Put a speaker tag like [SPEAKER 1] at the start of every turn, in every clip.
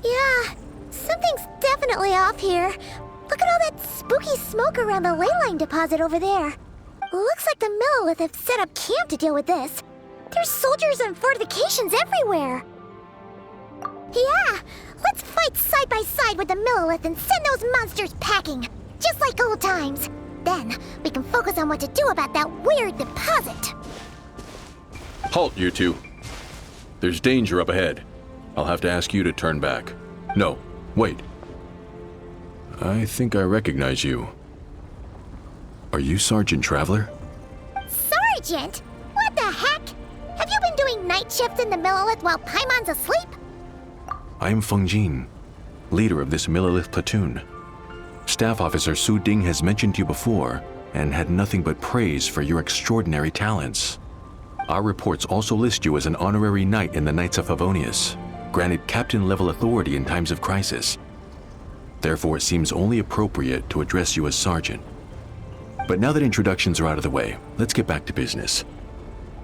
[SPEAKER 1] Yeah, something's definitely off here. Look at all that spooky smoke around the ley line deposit over there. Looks like the Millelith have set up camp to deal with this. There's soldiers and fortifications everywhere. Yeah, let's fight side by side with the Millelith and send those monsters packing, just like old times. Then, we can focus on what to do about that weird deposit.
[SPEAKER 2] Halt, you two. There's danger up ahead. I'll have to ask you to turn back. No, wait. I think I recognize you. Are you Sergeant Traveler?
[SPEAKER 1] Sergeant? What the heck? Have you been doing night shifts in the Millelith while Paimon's asleep?
[SPEAKER 2] I am Feng Jin, leader of this Millelith platoon. Staff Officer Su Ding has mentioned you before and had nothing but praise for your extraordinary talents. Our reports also list you as an honorary knight in the Knights of Favonius, granted captain-level authority in times of crisis. Therefore, it seems only appropriate to address you as Sergeant. But now that introductions are out of the way, let's get back to business.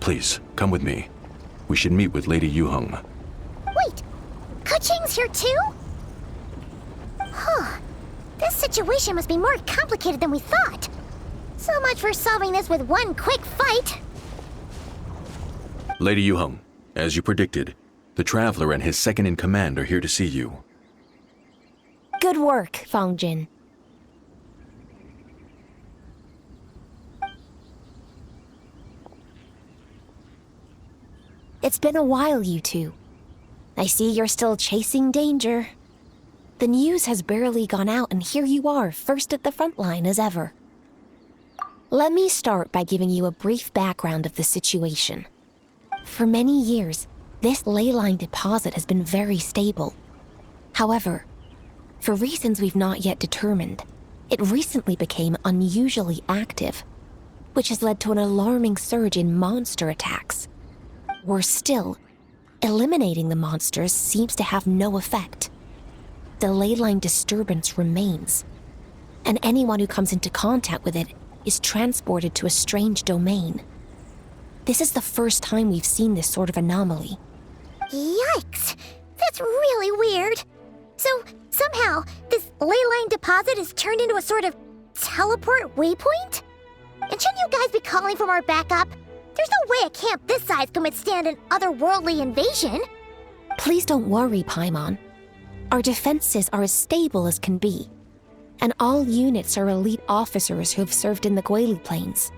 [SPEAKER 2] Please, come with me. We should meet with Lady Yuheng.
[SPEAKER 1] Wait, Keqing's here too? Huh. This situation must be more complicated than we thought. So much for solving this with one quick fight.
[SPEAKER 2] Lady Yuheng, as you predicted, the Traveler and his second-in-command are here to see you.
[SPEAKER 3] Good work, Feng Jin. It's been a while, you two. I see you're still chasing danger. The news has barely gone out, and here you are, first at the front line as ever. Let me start by giving you a brief background of the situation. For many years, this ley line deposit has been very stable. However, for reasons we've not yet determined, it recently became unusually active, which has led to an alarming surge in monster attacks. Worse still, eliminating the monsters seems to have no effect. The ley line disturbance remains, and anyone who comes into contact with it is transported to a strange domain. This is the first time we've seen this sort of anomaly.
[SPEAKER 1] Yikes! That's really weird. So, somehow, this ley line deposit is turned into a sort of teleport waypoint? And shouldn't you guys be calling for more backup? There's no way a camp this size can withstand an otherworldly invasion.
[SPEAKER 3] Please don't worry, Paimon. Our defenses are as stable as can be, and all units are elite officers who have served in the Guili Plains.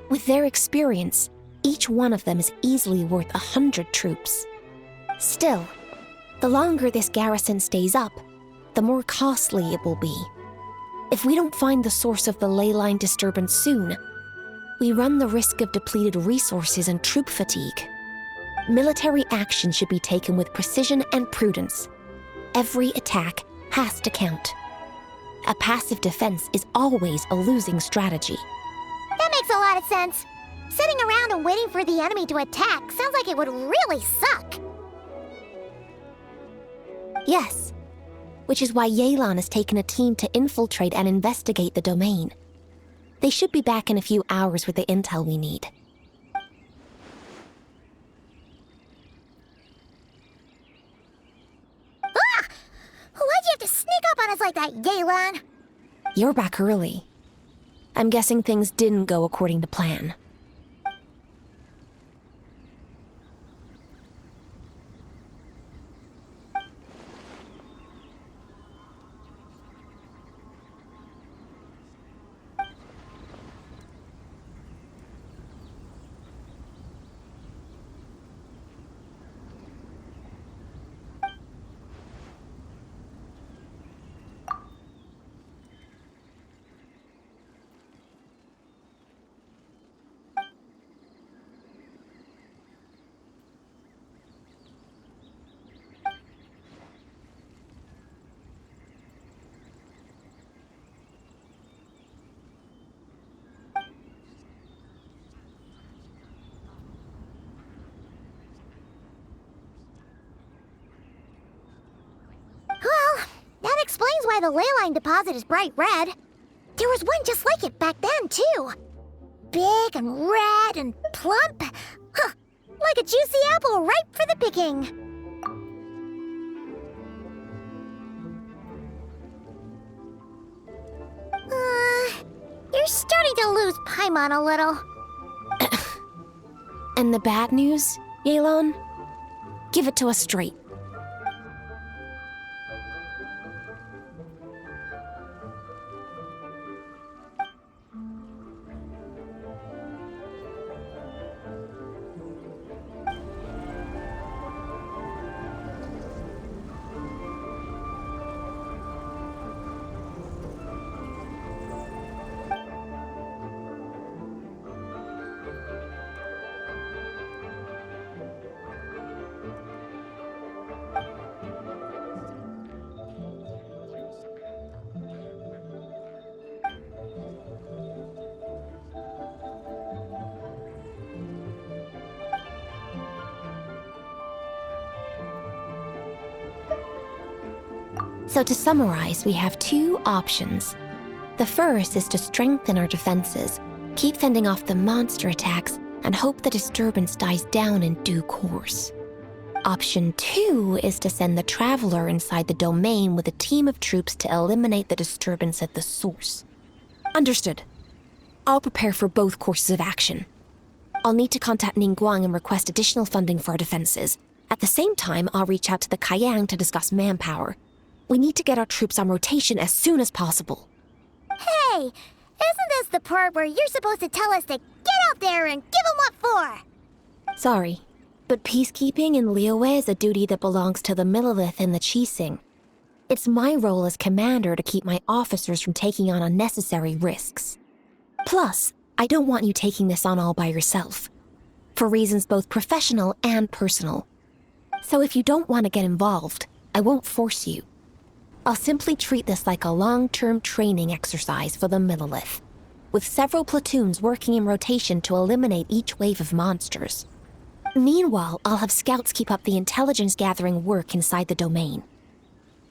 [SPEAKER 3] With their experience, each one of them is easily worth 100 troops. Still, the longer this garrison stays up, the more costly it will be. If we don't find the source of the ley line disturbance soon, we run the risk of depleted resources and troop fatigue. Military action should be taken with precision and prudence. Every attack has to count. A passive defense is always a losing strategy.
[SPEAKER 1] That makes a lot of sense. Sitting around and waiting for the enemy to attack sounds like it would really suck.
[SPEAKER 3] Yes, which is why Yelan has taken a team to infiltrate and investigate the domain. They should be back in a few hours with the intel we need.
[SPEAKER 1] Ah! Why'd you have to sneak up on us like that, Yelan?
[SPEAKER 3] You're back early. I'm guessing things didn't go according to plan.
[SPEAKER 1] explains why the ley line deposit is bright red. There was one just like it back then, too. Big and red and plump. Huh, like a juicy apple ripe for the picking. You're starting to lose Paimon a little.
[SPEAKER 3] And the bad news, Yelan? Give it to us straight. So to summarize, we have two options. The first is to strengthen our defenses, keep fending off the monster attacks, and hope the disturbance dies down in due course. Option 2 is to send the Traveler inside the domain with a team of troops to eliminate the disturbance at the source. Understood. I'll prepare for both courses of action. I'll need to contact Ningguang and request additional funding for our defenses. At the same time, I'll reach out to the Kayang to discuss manpower. We need to get our troops on rotation as soon as possible.
[SPEAKER 1] Hey, isn't this the part where you're supposed to tell us to get out there and give them what for?
[SPEAKER 3] Sorry, but peacekeeping in Liyue is a duty that belongs to the Millelith and the Qixing. It's my role as commander to keep my officers from taking on unnecessary risks. Plus, I don't want you taking this on all by yourself, for reasons both professional and personal. So if you don't want to get involved, I won't force you. I'll simply treat this like a long-term training exercise for the Millelith, with several platoons working in rotation to eliminate each wave of monsters. Meanwhile, I'll have scouts keep up the intelligence-gathering work inside the domain.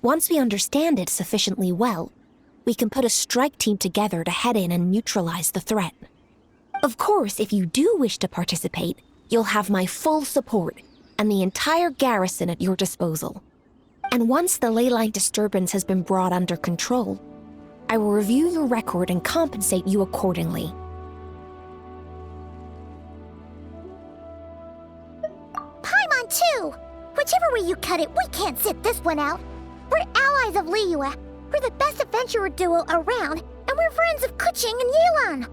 [SPEAKER 3] Once we understand it sufficiently well, we can put a strike team together to head in and neutralize the threat. Of course, if you do wish to participate, you'll have my full support and the entire garrison at your disposal. And once the ley line disturbance has been brought under control, I will review your record and compensate you accordingly.
[SPEAKER 1] Paimon too! Whichever way you cut it, we can't sit this one out. We're allies of Liyue. We're the best adventurer duo around, and we're friends of Keqing and Yelan.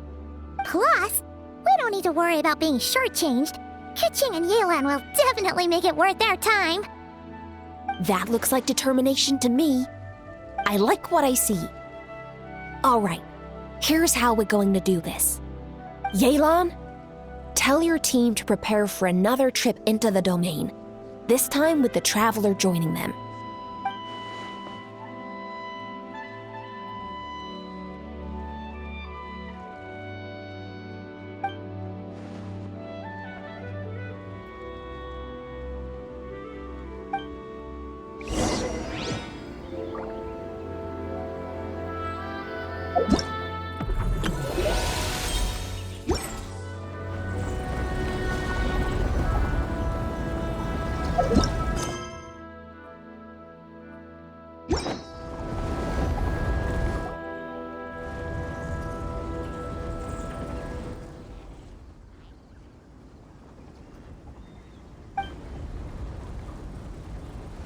[SPEAKER 1] Plus, we don't need to worry about being shortchanged. Keqing and Yelan will definitely make it worth their time.
[SPEAKER 3] That looks like determination to me. I like what I see. All right, here's how we're going to do this. Yelan, tell your team to prepare for another trip into the domain, this time with the Traveler joining them.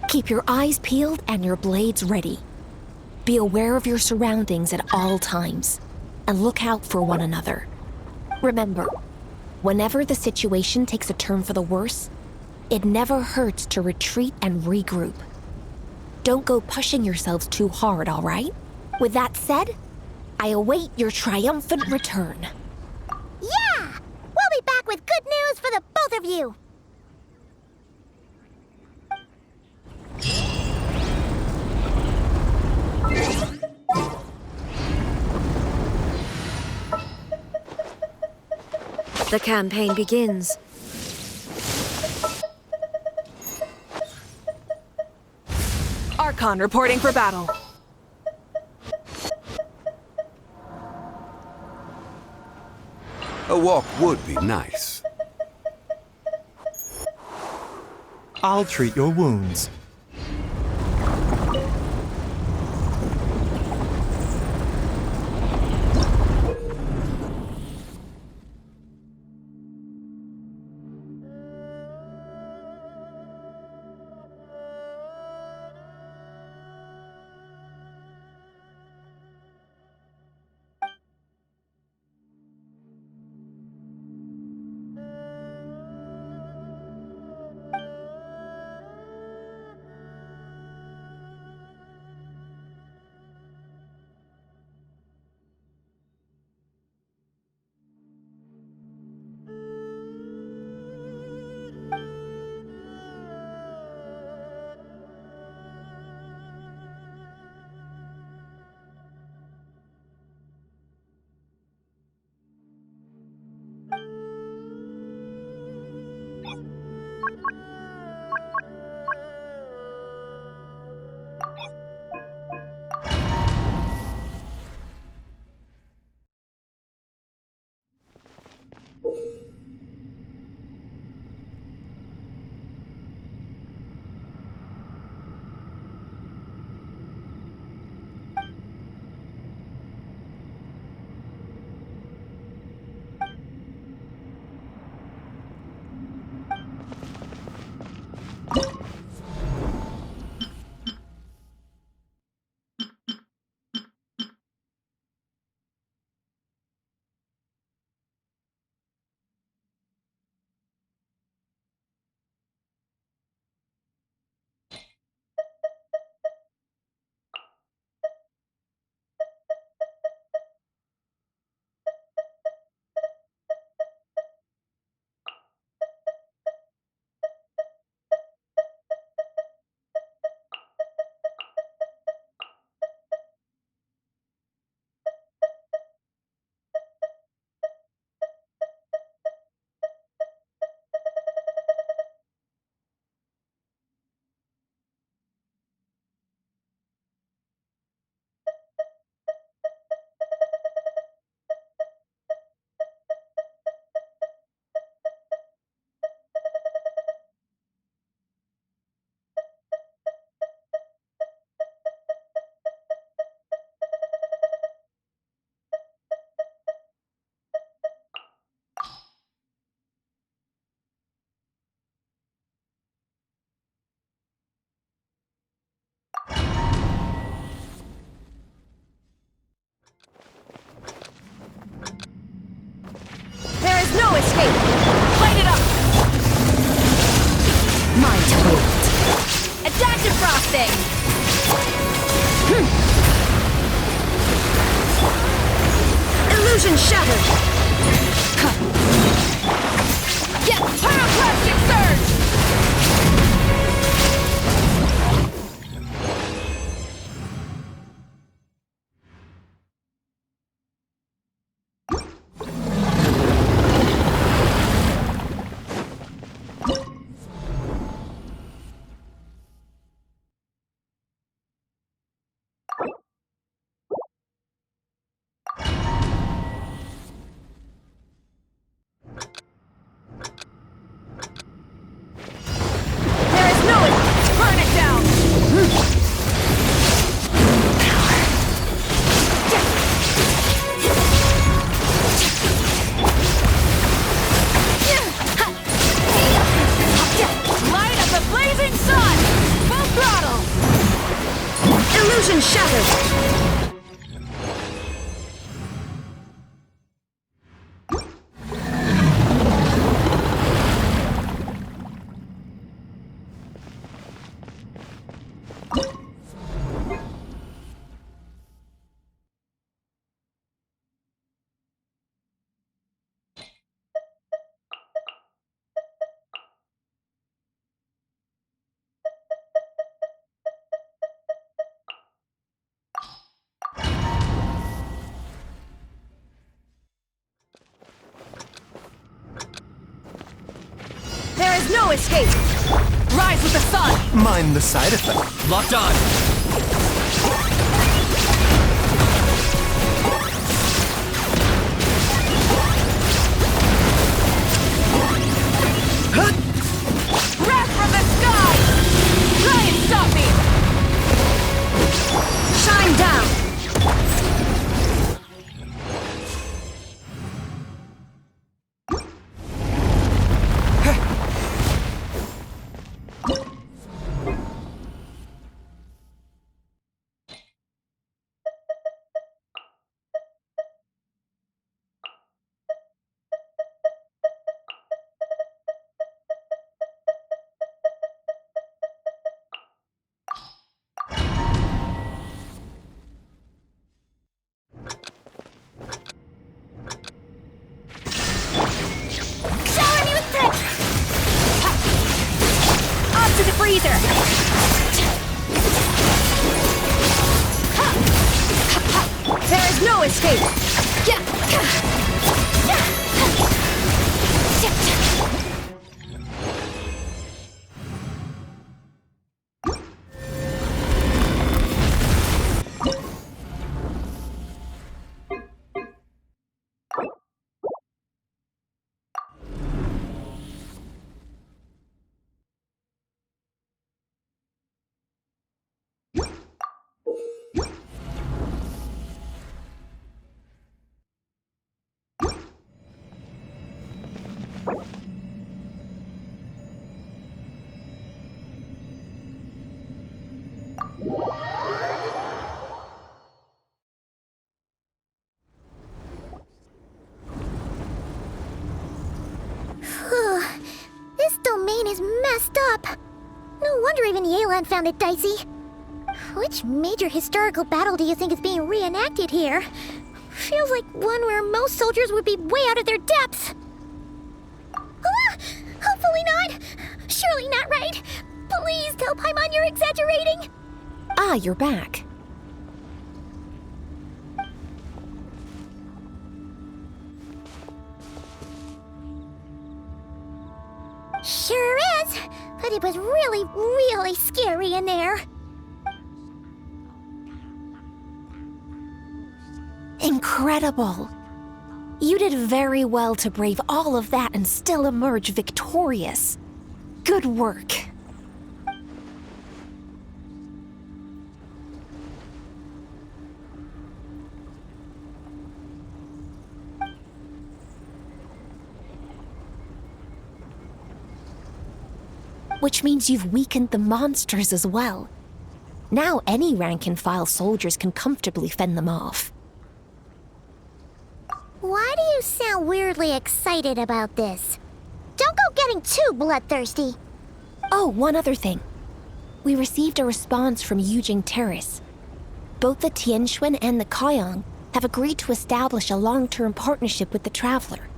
[SPEAKER 3] Keep your eyes peeled and your blades ready. Be aware of your surroundings at all times, and look out for one another. Remember, whenever the situation takes a turn for the worse, it never hurts to retreat and regroup. Don't go pushing yourselves too hard, all right? With that said, I await your triumphant return.
[SPEAKER 1] Yeah! We'll be back with good news for the both of you!
[SPEAKER 4] The campaign begins.
[SPEAKER 5] Archon reporting for battle. A walk would be nice.
[SPEAKER 6] I'll treat your wounds.
[SPEAKER 4] There is no escape! Light it up! My tumult! Adaptive frosting! Illusion shattered! Get pyroclastic surge! Illusion shattered! There is no escape! Rise with the sun!
[SPEAKER 6] Mind the side effect.
[SPEAKER 7] Locked on!
[SPEAKER 4] escape!
[SPEAKER 1] This domain is messed up. No wonder even Yelan found it dicey. Which major historical battle do you think is being reenacted here? Feels like one where most soldiers would be way out of their depths. Ah, hopefully not. Surely not right. Please tell Paimon you're exaggerating.
[SPEAKER 3] Ah, you're back.
[SPEAKER 1] Sure is, but it was really, really scary in there.
[SPEAKER 3] Incredible. You did very well to brave all of that and still emerge victorious. Good work. Which means you've weakened the monsters as well. Now any rank-and-file soldiers can comfortably fend them off.
[SPEAKER 1] Why do you sound weirdly excited about this? Don't go getting too bloodthirsty.
[SPEAKER 3] Oh, one other thing. We received a response from Yujing Terrace. Both the Tianxuan and the Kaiyang have agreed to establish a long-term partnership with the Traveler.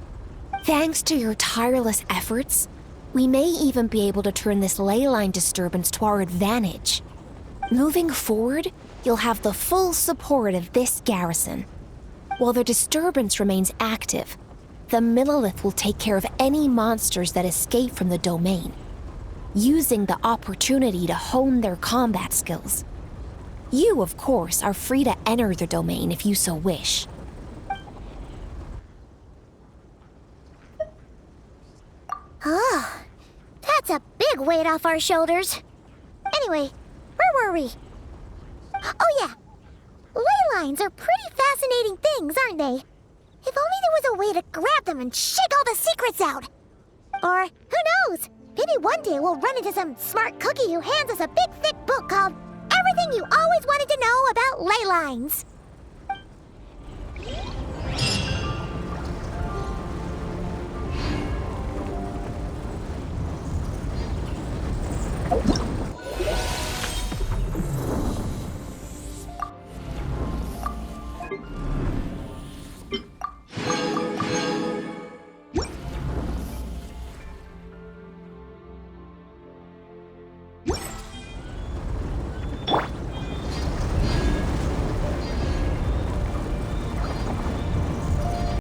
[SPEAKER 3] Thanks to your tireless efforts, we may even be able to turn this ley line disturbance to our advantage. Moving forward, you'll have the full support of this garrison. While the disturbance remains active, the Millelith will take care of any monsters that escape from the domain, using the opportunity to hone their combat skills. You, of course, are free to enter the domain if you so wish.
[SPEAKER 1] Oh, that's a big weight off our shoulders. Anyway, where were we? Oh yeah, ley lines are pretty fascinating things, aren't they? If only there was a way to grab them and shake all the secrets out. Or, who knows, maybe one day we'll run into some smart cookie who hands us a big thick book called Everything You Always Wanted to Know About Ley Lines.